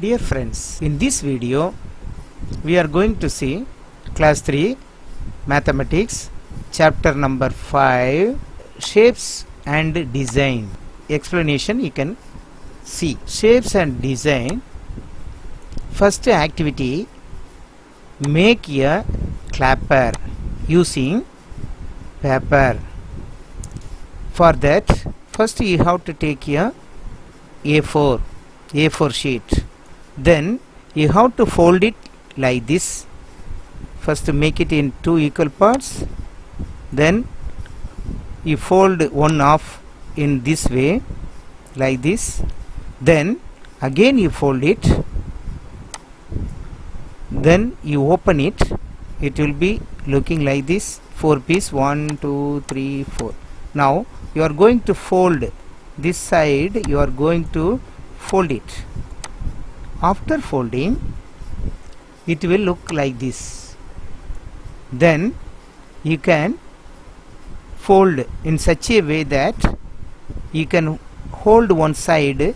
Dear friends, in this video we are going to see class 3 mathematics chapter number 5 shapes and design. Explanation you can see. Shapes and design. First activity, make a clapper using paper. For that, first you have to take a A4 sheet. Then you have to fold it like this. First make it in two equal parts. Then you fold one half in this way, like this. Then again you fold it. Then you open it. It will be looking like this. 4 pieces. 1, 2, 3, 4. Now you are going to fold this side. You are going to fold it. After folding, it will look like this. Then you can fold in such a way that you can hold one side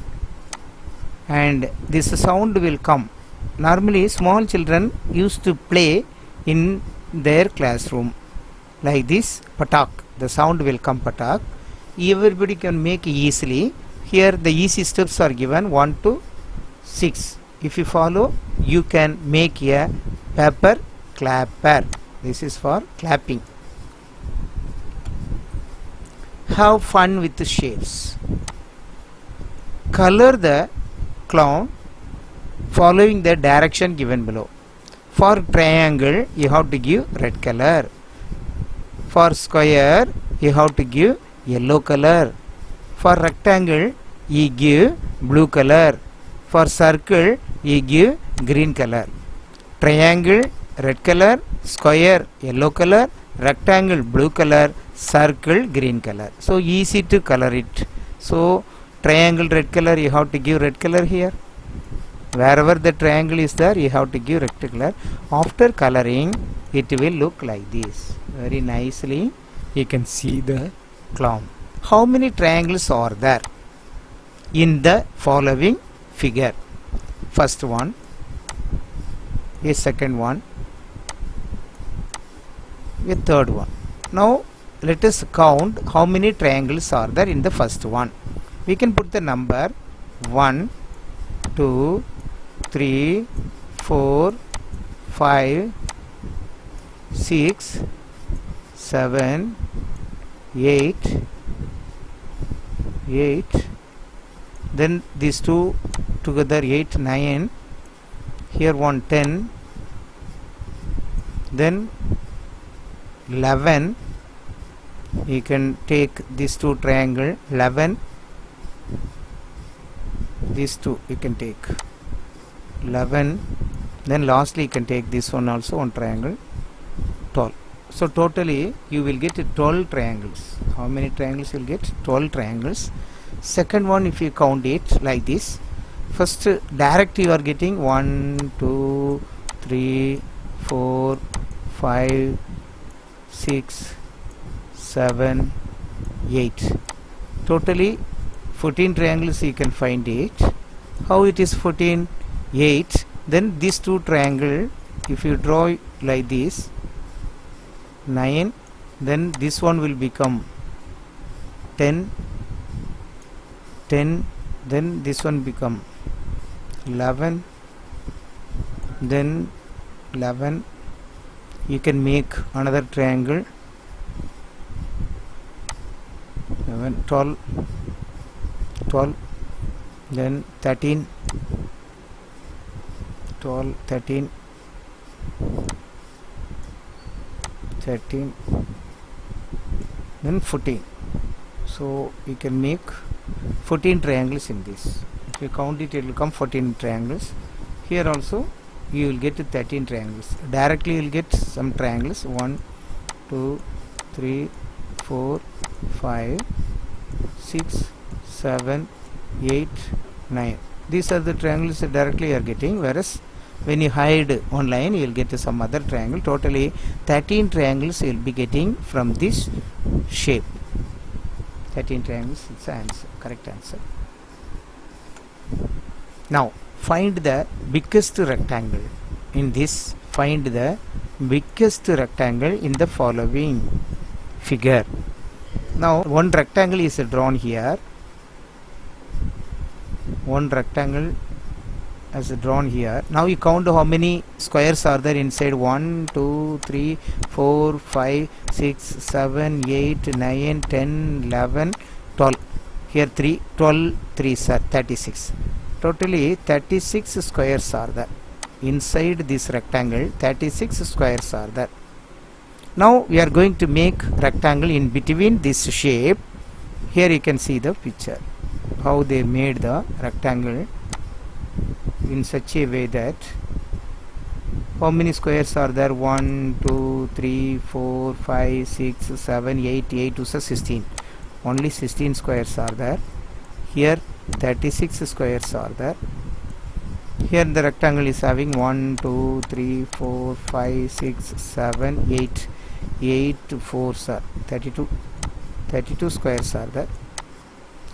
and this sound will come. Normally small children used to play in their classroom like this, patak. The sound will come, patak. Everybody can make easily. Here the easy steps are given 1 to 6. If you follow, you can make a paper clapper. This is for clapping. Have fun with the shapes. Color the clown following the direction given below. For triangle, you have to give red color. For square, you have to give yellow color. For rectangle, you give blue color. For circle, you give green color. Triangle, red color. Square, yellow color. Rectangle, blue color. Circle, green color. So easy to color it. So triangle, red color, you have to give red color here. Wherever the triangle is there, you have to give red color. After coloring, it will look like this. Very nicely, you can see the clown. How many triangles are there in the following figure? First one, a second one, a third one. Now let us count how many triangles are there in the first one. We can put the number 1, 2, 3, 4, 5, 6, 7, 8. Then these two together 8, 9. Here one 10. Then 11. You can take these two triangle 11. These two you can take 11. Then lastly you can take this one also, one triangle 12. So totally you will get 12 triangles. How many triangles you will get? 12 triangles. Second one, if you count it like this, first direct you are getting 1, 2, 3, 4, 5, 6, 7, 8. Totally 14 triangles you can find it. How it is 14? 8. Then these two triangle, if you draw like this, 9. Then this one will become 10. Then this one become 11. Then 11. You can make another triangle 11, 12. Then 13. 12, 13. Then 14. So you can make 14 triangles in this. If you count it, it will come 14 triangles. Here also you will get 13 triangles. Directly you will get some triangles. 1, 2, 3, 4, 5, 6, 7, 8, 9. These are the triangles that directly you are getting, whereas when you hide one line you will get some other triangle. Totally 13 triangles you will be getting from this shape. 13 triangles is the answer, correct answer. Now find the biggest rectangle. In this, find the biggest rectangle in the following figure. Now one rectangle is drawn here. One rectangle is drawn here. Now you count how many squares are there inside. 1 2 3 4 5 6 7 8 9 10 11 12. Here 3 12 3s are 36. Totally 36 squares are there. Inside this rectangle 36 squares are there. Now we are going to make rectangle in between this shape. Here you can see the picture how they made the rectangle in such a way that how many squares are there. 1 2 3 4 5 6 7 8 8 to 16. Only 16 squares are there. Here 36 squares are there. Here the rectangle is having 1 2 3 4 5 6 7 8 8 4s are 32 squares are there.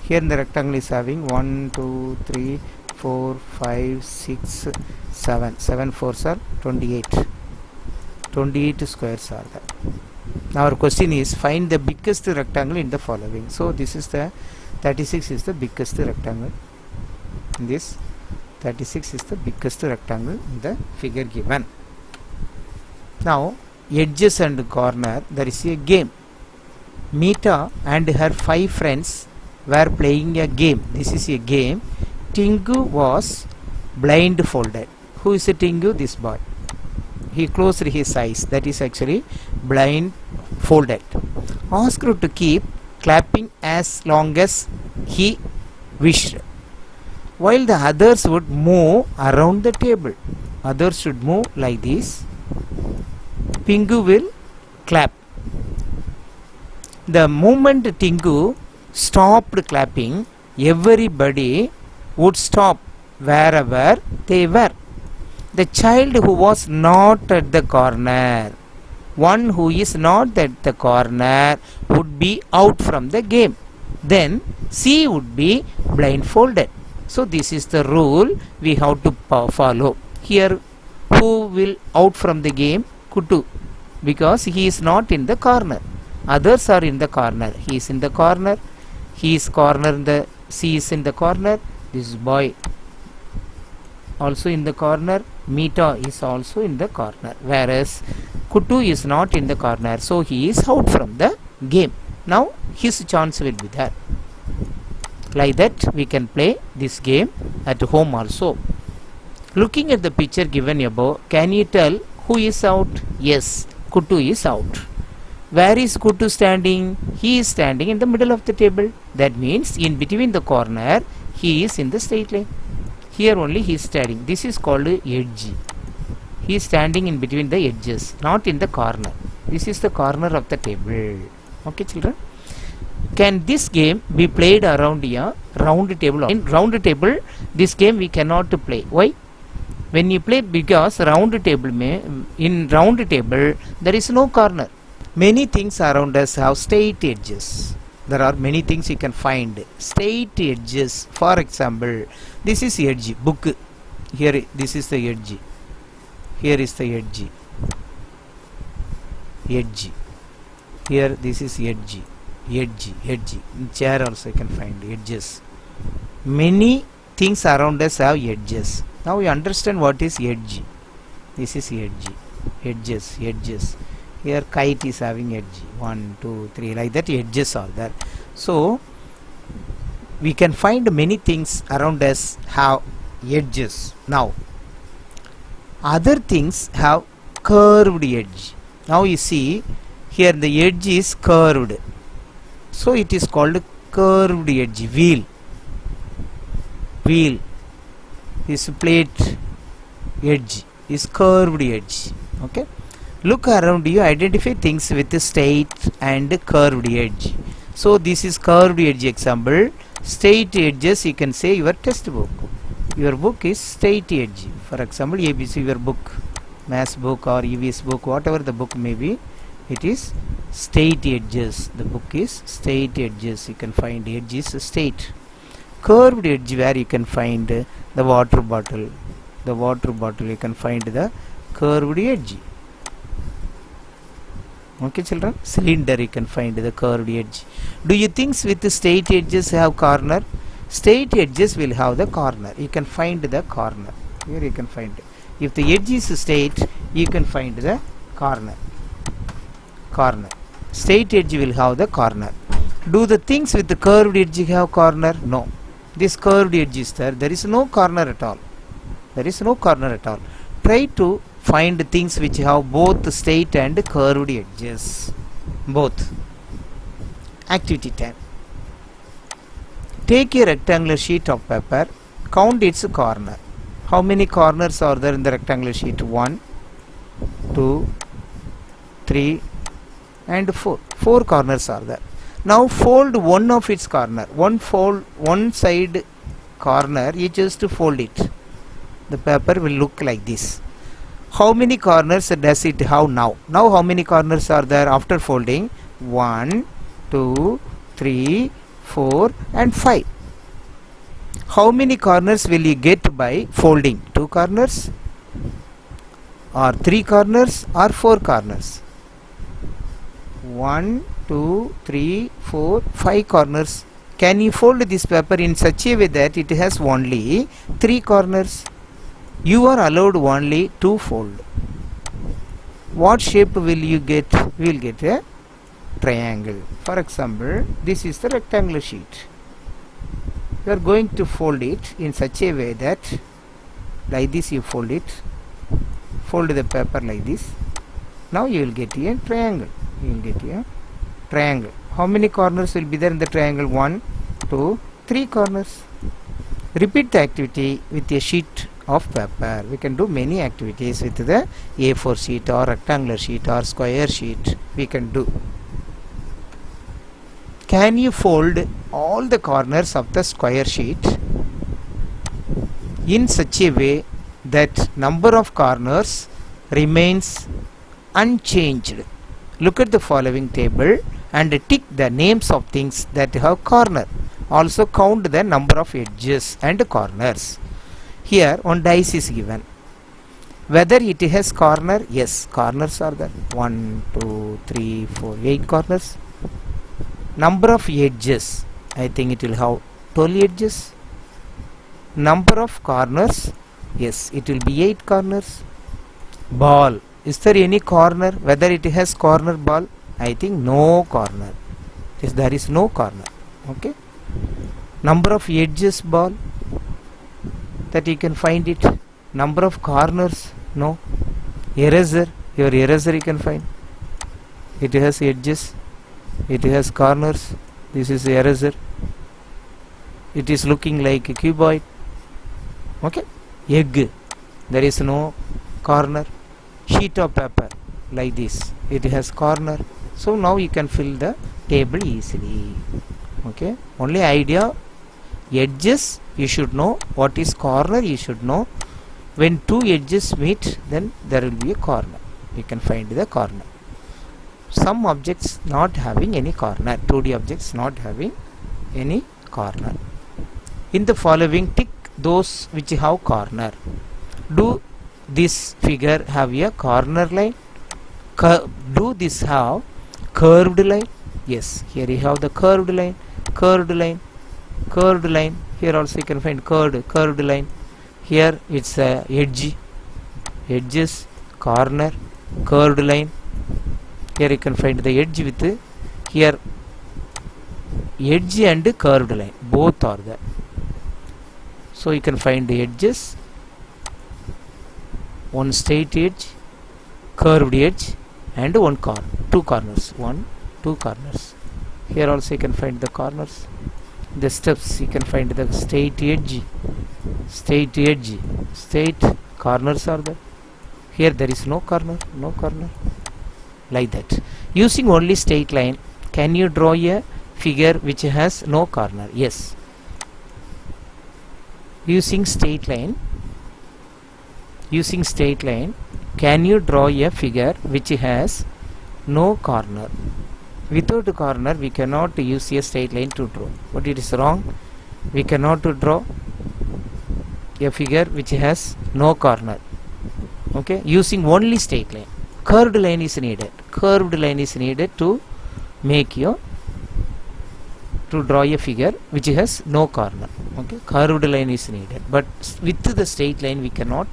Here the rectangle is having 1 2 3 4 5 6 7 4s are 28 squares are there. Now our question is find the biggest rectangle in the following. So this is the 36 is the biggest rectangle in this. 36 is the biggest rectangle in the figure given. Now edges and corner, there is a game. Meeta and her 5 friends were playing a game. This is a game. Tingu was blindfolded. Who is Tingu? This boy. He closed his eyes. That is actually blindfolded. Asked to keep clapping as long as he wished, while the others would move around the table. Others should move like this. Pingu will clap. The moment Tingu stopped clapping, everybody would stop wherever they were. The child who was not at the corner, one who is not at the corner, would be out from the game. Then she would be blindfolded. So this is the rule we have to follow. Here who will out from the game? Kutu, because he is not in the corner. Others are in the corner. He is in the corner. He is corner in the. She is in the corner. This boy also in the corner. Meeta is also in the corner. Whereas Kutu is not in the corner. So he is out from the game. Now his chance will be there. Like that we can play this game at home also. Looking at the picture given above, can you tell who is out? Yes, Kutu is out. Where is Kutu standing? He is standing in the middle of the table. That means in between the corner he is in the straight line. Here only he is standing. This is called edge. He is standing in between the edges, not in the corner. This is the corner of the table. Okay, children? Can this game be played around a round table? In round table, this game we cannot play. Why? When you play, because in round table there is no corner. Many things around us have straight edges. There are many things you can find. Straight edges. For example, this is edge. Book. Here, this is the edge. Here is the edge. Edge. Here, this is edge. Edge. In chair also you can find edges. Many things around us have edges. Now you understand what is edge. This is edge. Edges. Here kite is having edge. 1, 2, 3, like that edges are there. So we can find many things around us have edges. Now other things have curved edge. Now you see here the edge is curved. So it is called curved edge. Wheel. This plate edge is curved edge. Okay. Look around you, identify things with straight and curved edge. So this is curved edge example. Straight edges, you can say your textbook. Your book is straight edge. For example, ABC your book, maths book or EVS book, whatever the book may be, it is straight edges. The book is straight edges. You can find edges straight. curved edge where you can find the water bottle. The water bottle you can find the curved edge. Okay children, cylinder you can find the curved edge. Do you think with straight edges have corner? Straight edges will have the corner. You can find the corner. Here you can find it. If the edge is straight, you can find the corner. Corner. Straight edge will have the corner. Do the things with the curved edge have corner? No. This curved edge is there. There is no corner at all. There is no corner at all. Try to find things which have both straight and curved edges. Both. Activity 10. Take a rectangular sheet of paper. Count its corner. How many corners are there in the rectangular sheet? 1, 2, 3 and 4. 4 corners are there. Now fold one of its corner. One side corner, you just fold it. The paper will look like this. How many corners does it have now? Now how many corners are there after folding? 1, 2, 3, 4 and 5. How many corners will you get by folding? 2 corners or 3 corners or 4 corners? 1, 2, 3, 4, 5 corners. Can you fold this paper in such a way that it has only 3 corners? You are allowed only to fold. What shape will you get? We will get a triangle. For example, this is the rectangular sheet. You are going to fold it in such a way that like this you fold it. Fold the paper like this. Now you will get a triangle. You will get a triangle. How many corners will be there in the triangle? 1, 2, 3 corners. Repeat the activity with a sheet of paper. We can do many activities with the A4 sheet or rectangular sheet or square sheet. We can do. Can you fold all the corners of the square sheet in such a way that number of corners remains unchanged? Look at the following table and tick the names of things that have corner. Also count the number of edges and corners. Here one dice is given. Whether it has corner? Yes, corners are there. 1, 2, 3, 4, 8 corners. Number of edges, I think it will have 12 edges. Number of corners, yes, it will be 8 corners. Ball, is there any corner? Whether it has corner ball? I think no corner. Yes, there is no corner. Okay. Number of edges ball, that you can find it. Number of corners, no. Eraser, your eraser you can find. It has edges. It has corners. This is eraser. It is looking like a cuboid. Okay. Egg, there is no corner. Sheet of paper like this, it has corner. So now you can fill the table easily. Okay. Only idea, edges you should know. What is corner you should know. When two edges meet, then there will be a corner. You can find the corner. Some objects not having any corner, 2D objects not having any corner. In the following, tick those which have corner. Do this figure have a corner line? Do this have curved line? Yes, here you have the curved line, curved line, curved line. Here also you can find curved line. Here it's a edge, edges, corner, curved line. Here you can find the edge with here edge and curved line, both are there. So you can find the edges, one straight edge, curved edge and one corner, 2 corners, 1, 2 corners. Here also you can find the corners. The steps you can find the straight edge, straight corners are there. Here there is no corner, no corner. Like that. Using only straight line, can you draw a figure which has no corner? Yes. Using straight line, can you draw a figure which has no corner? Without a corner we cannot use a straight line to draw. But it is wrong. we cannot draw a figure which has no corner. Okay, using only straight line. Curved line is needed. Curved line is needed to make your to draw a figure which has no corner. Okay, curved line is needed, but with the straight line we cannot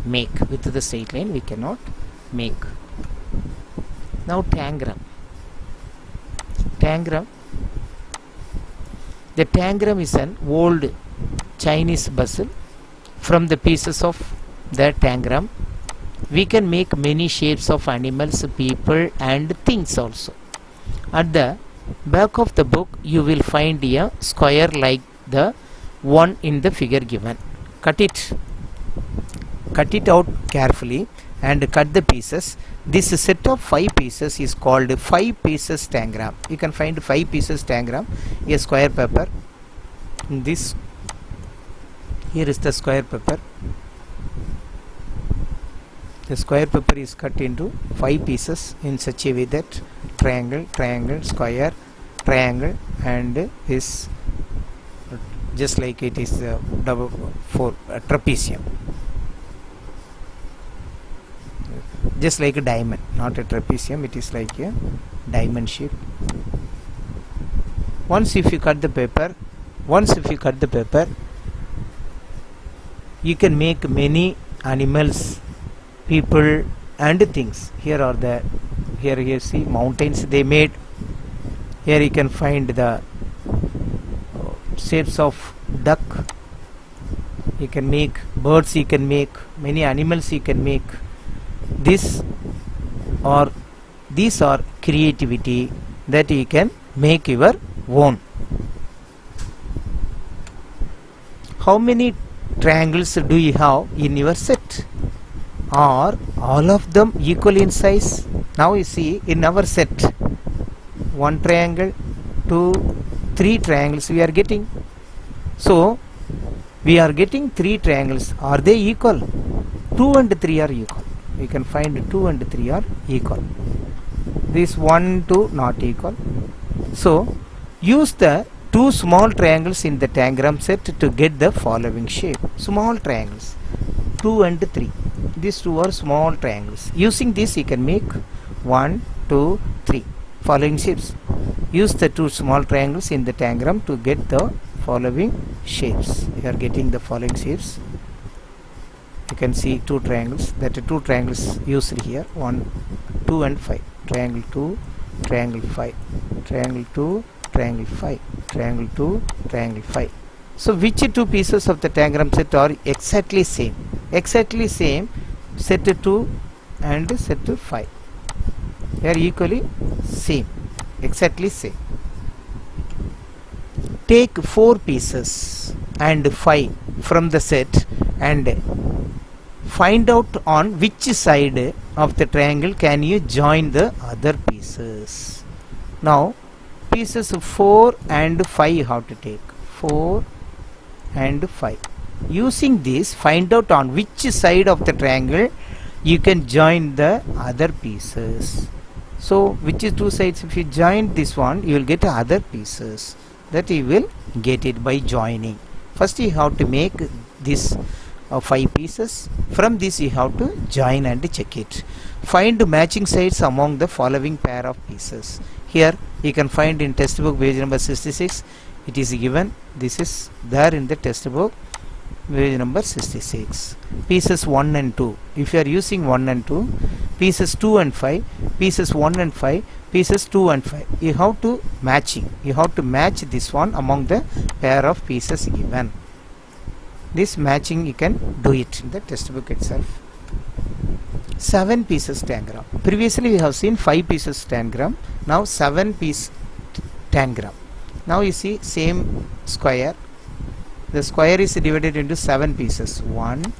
make. With the straight line we cannot make. Now tangram. Tangram. The tangram is an old Chinese puzzle. From the pieces of the tangram, we can make many shapes of animals, people, and things also. At the back of the book, you will find a square like the one in the figure given. Cut it out carefully and cut the pieces. This set of 5 pieces is called 5 pieces tangram. You can find 5 pieces tangram. A square paper. This here is the square paper. The square paper is cut into 5 pieces in such a way that triangle, triangle, square, triangle, and is just like it is double four trapezium. Just like a diamond, not a trapezium, it is like a diamond shape. Once if you cut the paper, you can make many animals, people, and things. Here you see mountains they made. Here you can find the shapes of duck. You can make birds, you can make many animals, you can make. These are creativity that you can make your own. How many triangles do you have in your set? Are all of them equal in size? Now you see in our set 1 triangle, 2, 3 triangles we are getting. So we are getting 3 triangles. Are they equal? 2 and 3 are equal. We can find 2 and 3 are equal. This 1, 2 not equal. So use the 2 small triangles in the tangram set to get the following shape. Small triangles 2 and 3. These 2 are small triangles. Using this you can make 1, 2, 3 following shapes. Use the 2 small triangles in the tangram to get the following shapes. You are getting the following shapes. You can see 2 triangles. That are 2 triangles used here. 1, 2 and 5. Triangle 2, triangle 5. Triangle 2, triangle 5. Triangle 2, triangle 5. So which 2 pieces of the tangram set are exactly same? Exactly same set 2 and set 5. They are equally same. Exactly same. Take 4 pieces and 5 from the set and find out on which side of the triangle can you join the other pieces. Now pieces 4 and 5 you have to take. 4 and 5. Using this, find out on which side of the triangle you can join the other pieces. So which is 2 sides? If you join this one, you will get other pieces. That you will get it by joining. First you have to make this 5 pieces. From this you have to join and check it. Find matching sides among the following pair of pieces. Here you can find in textbook page number 66. It is given. This is there in the textbook page number 66. Pieces 1 and 2. If you are using 1 and 2, pieces 2 and 5, pieces 1 and 5, pieces 2 and 5. You have to matching. You have to match this one among the pair of pieces given. This matching you can do it in the textbook itself. 7 pieces tangram. Previously we have seen 5 pieces tangram. Now 7 piece tangram. Now you see same square. The square is divided into 7 pieces. 1,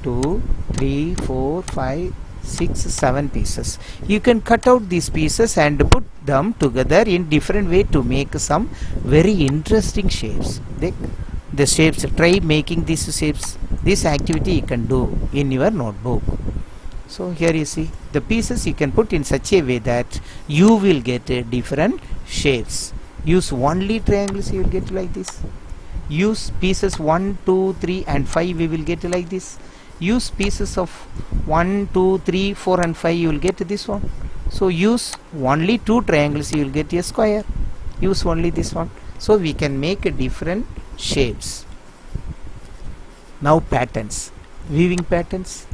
2, 3, 4, 5, 6, 7 pieces. You can cut out these pieces and put them together in different way to make some very interesting shapes. The shapes, try making these shapes. This activity you can do in your notebook. So here you see the pieces you can put in such a way that you will get different shapes. Use only triangles, you will get like this. Use pieces 1, 2, 3 and 5, we will get like this. Use pieces of 1, 2, 3, 4 and 5, you will get this one. So use only 2 triangles, you will get a square. Use only this one. So we can make a different shapes. Now patterns. Weaving patterns.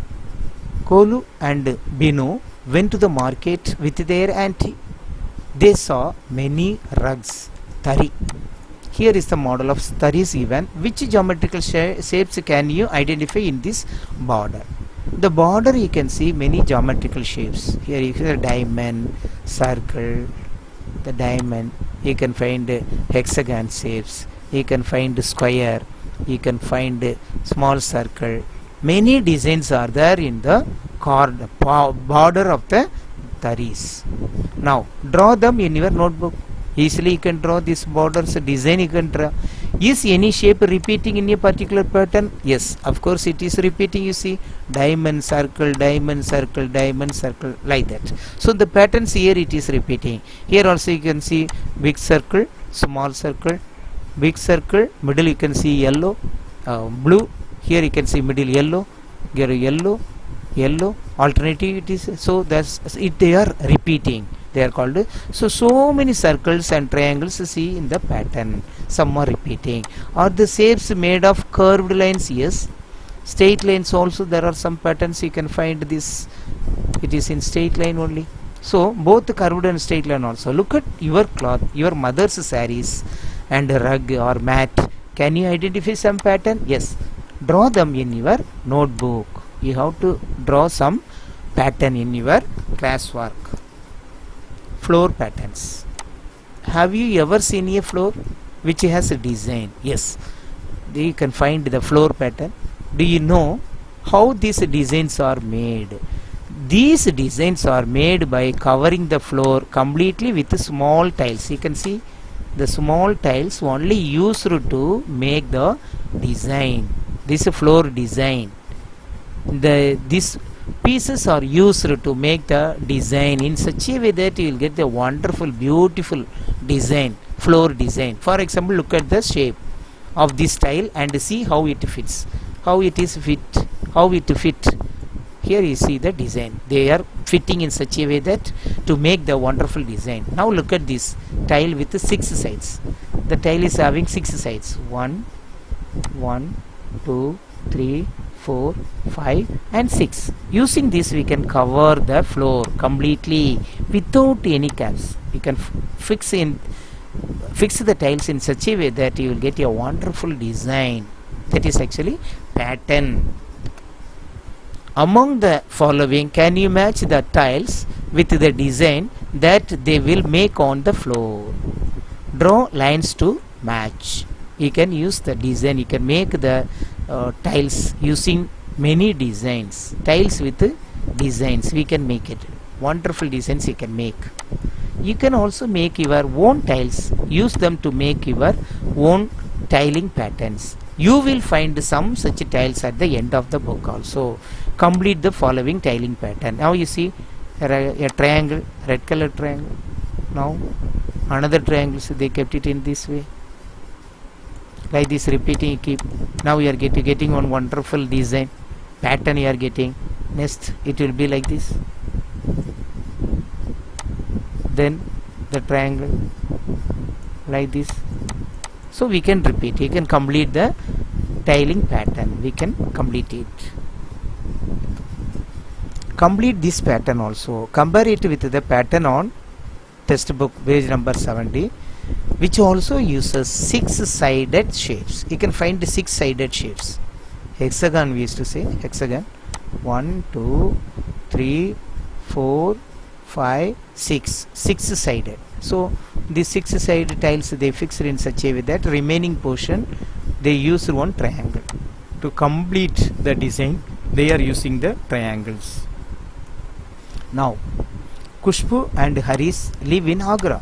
Kolu and Binu went to the market with their auntie. They saw many rugs. Tari. Here is the model of tari is given. Which geometrical shapes can you identify in this border? The border you can see many geometrical shapes. Here you can see a diamond, circle, the diamond. You can find hexagon shapes. You can find square. You can find small circle. Many designs are there in the border of the taris. Now draw them in your notebook. Easily you can draw this borders design you can draw. Is any shape repeating in a particular pattern? Yes, of course it is repeating. You see diamond, circle, diamond, circle, diamond, circle, like that. So the patterns here it is repeating. Here also you can see big circle, small circle, big circle, middle you can see yellow, blue. Here you can see middle yellow, here yellow, yellow, alternative it is. So that's it, they are repeating. They are called. So many circles and triangles see in the pattern. Some are repeating. Are the shapes made of curved lines? Yes. Straight lines also there are some patterns you can find this. It is in straight line only. So both curved and straight line also. Look at your cloth, your mother's saris and rug or mat. Can you identify some pattern? Yes. Draw them in your notebook. You have to draw some pattern in your classwork. Floor patterns. Have you ever seen a floor which has a design? Yes. You can find the floor pattern. Do you know how these designs are made? These designs are made by covering the floor completely with small tiles. You can see the small tiles only used to make the design. This floor design. These pieces are used to make the design in such a way that you will get the wonderful, beautiful design, floor design. For example, look at the shape of this tile and see how it fits, how it is fit, how it fit. Here you see the design. They are fitting in such a way that to make the wonderful design. Now look at this tile with 6 sides. The tile is having 6 sides. 1, 2, 3, 4, 5 and 6. Using this we can cover the floor completely without any caps. You can fix the tiles in such a way that you will get a wonderful design. That is actually pattern. Among the following, can you match the tiles with the design that they will make on the floor? Draw lines to match. You can use the design. You can make the tiles using many designs. Tiles with designs we can make it. Wonderful designs you can make. You can also make your own tiles. Use them to make your own tiling patterns. You will find some such tiles at the end of the book also. Complete the following tiling pattern. Now you see a triangle, red color triangle. Now another triangle, so they kept it in this way. Like this repeating keep. Now you are getting one wonderful design pattern you are getting. Next it will be like this. Then the triangle like this. So we can repeat. You can complete the tiling pattern. We can complete it. Complete this pattern also. Compare it with the pattern on textbook page number 70, which also uses 6-sided shapes. You can find 6-sided shapes. Hexagon we used to say. Hexagon. 1, 2, 3, 4, 5, 6. 6-sided. So these 6-sided tiles they fixed in such a way that remaining portion they use one triangle. To complete the design they are using the triangles. Now Khushbu and Haris live in Agra.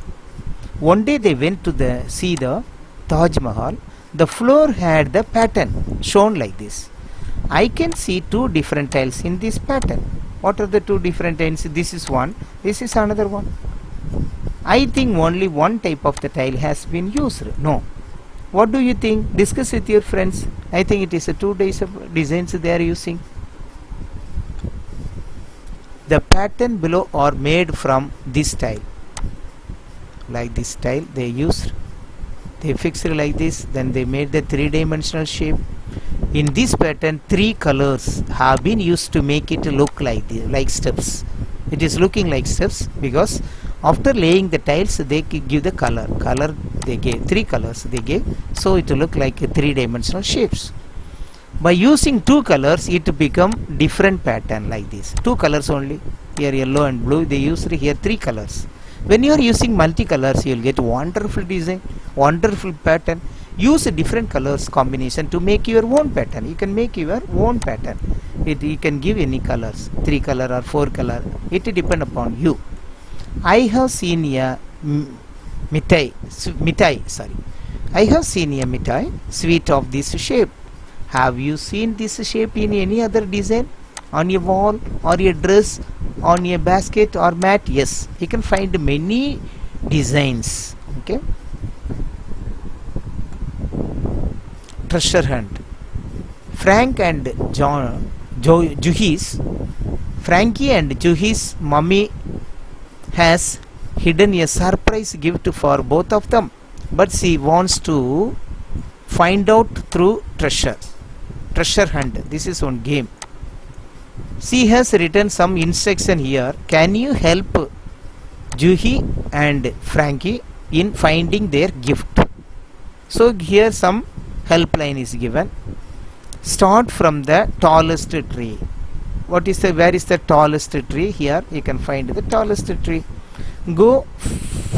One day they went to see the Taj Mahal. The floor had the pattern shown like this. I can see 2 different tiles in this pattern. What are the 2 different tiles? This is one, this is another one. I think only one type of the tile has been used. No, What do you think? Discuss with your friends. I think it is a 2 days of designs they are using. The pattern below are made from this style. Like this style they used. They fixed it like this. Then they made the 3-dimensional shape. In this pattern, 3 colors have been used to make it look like steps. It is looking like steps because after laying the tiles they give the color they gave 3 colors they gave, so it will look like a 3-dimensional shapes. By using 2 colors it become different pattern like this. 2 colors only, here yellow and blue, they used here 3 colors. When you are using multicolors you will get wonderful design, wonderful pattern. Use a different colors combination to make your own pattern. You can make your own pattern. You can give any colors, 3 color or 4 color, it depend upon you. I have seen a mitai, I have seen a mitai sweet of this shape. Have you seen this shape in any other design? On your wall or your dress, on your basket or mat? Yes, you can find many designs. Okay. Treasure hunt. Frankie and Juhi's mummy has hidden a surprise gift for both of them, but she wants to find out through treasure hunt. This is one game. She has written some instruction here. Can you help Juhi and Frankie in finding their gift? So here some helpline is given. Start from the tallest tree. Where is the tallest tree? Here you can find the tallest tree. Go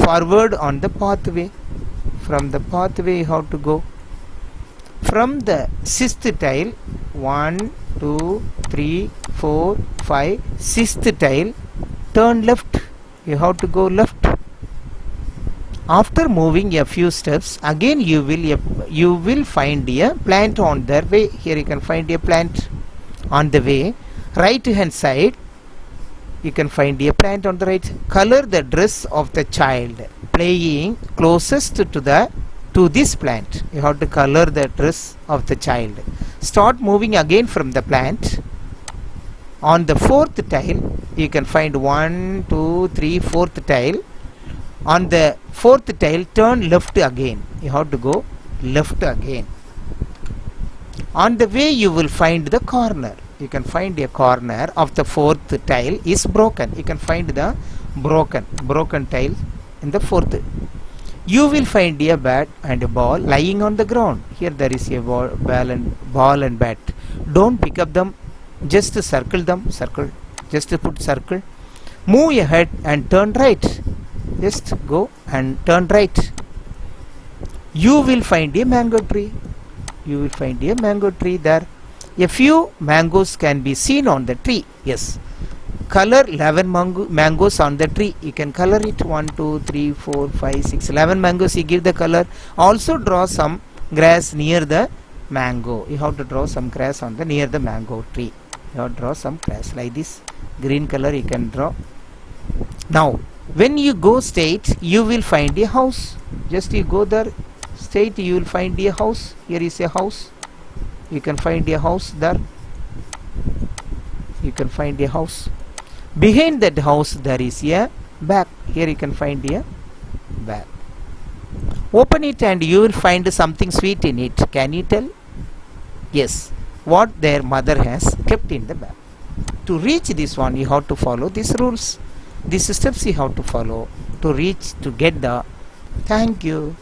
forward on the pathway. From the pathway you have to go. From the 6th tile, 1, 2, 3, 4, 5, 6th tile, turn left. You have to go left. After moving a few steps, again you will find a plant on the way. Here you can find a plant on the way. Right hand side, you can find a plant on the right. Color the dress of the child playing closest to this plant. You have to color the dress of the child. Start moving again from the plant. On the 4th tile, you can find 1, 2, 3, 4th tile. On the 4th tile, turn left again. You have to go left again. On the way you will find the corner. You can find a corner of the 4th tile is broken. You can find the broken tile in the 4th. You will find a bat and a ball lying on the ground. Here there is a ball and bat. Don't pick up them. Just circle them. Just put circle. Move ahead and turn right. Just go and turn right. You will find a mango tree. There. A few mangoes can be seen on the tree. Yes. Color 11 mangoes on the tree. You can color it 1, 2, 3, 4, 5, 6, 11 mangoes. You give the color. Also draw some grass near the mango. You have to draw some grass on the near the mango tree. You have to draw some grass like this. Green color you can draw. Now, when you go straight, you will find a house. Just you go there straight, you will find a house. Here is a house. You can find a house there. You can find a house. Behind that house there is a bag. Here you can find a bag. Open it and you will find something sweet in it. Can you tell? Yes. What their mother has kept in the bag. To reach this one, you have to follow these rules. These steps you have to follow to get the. Thank you.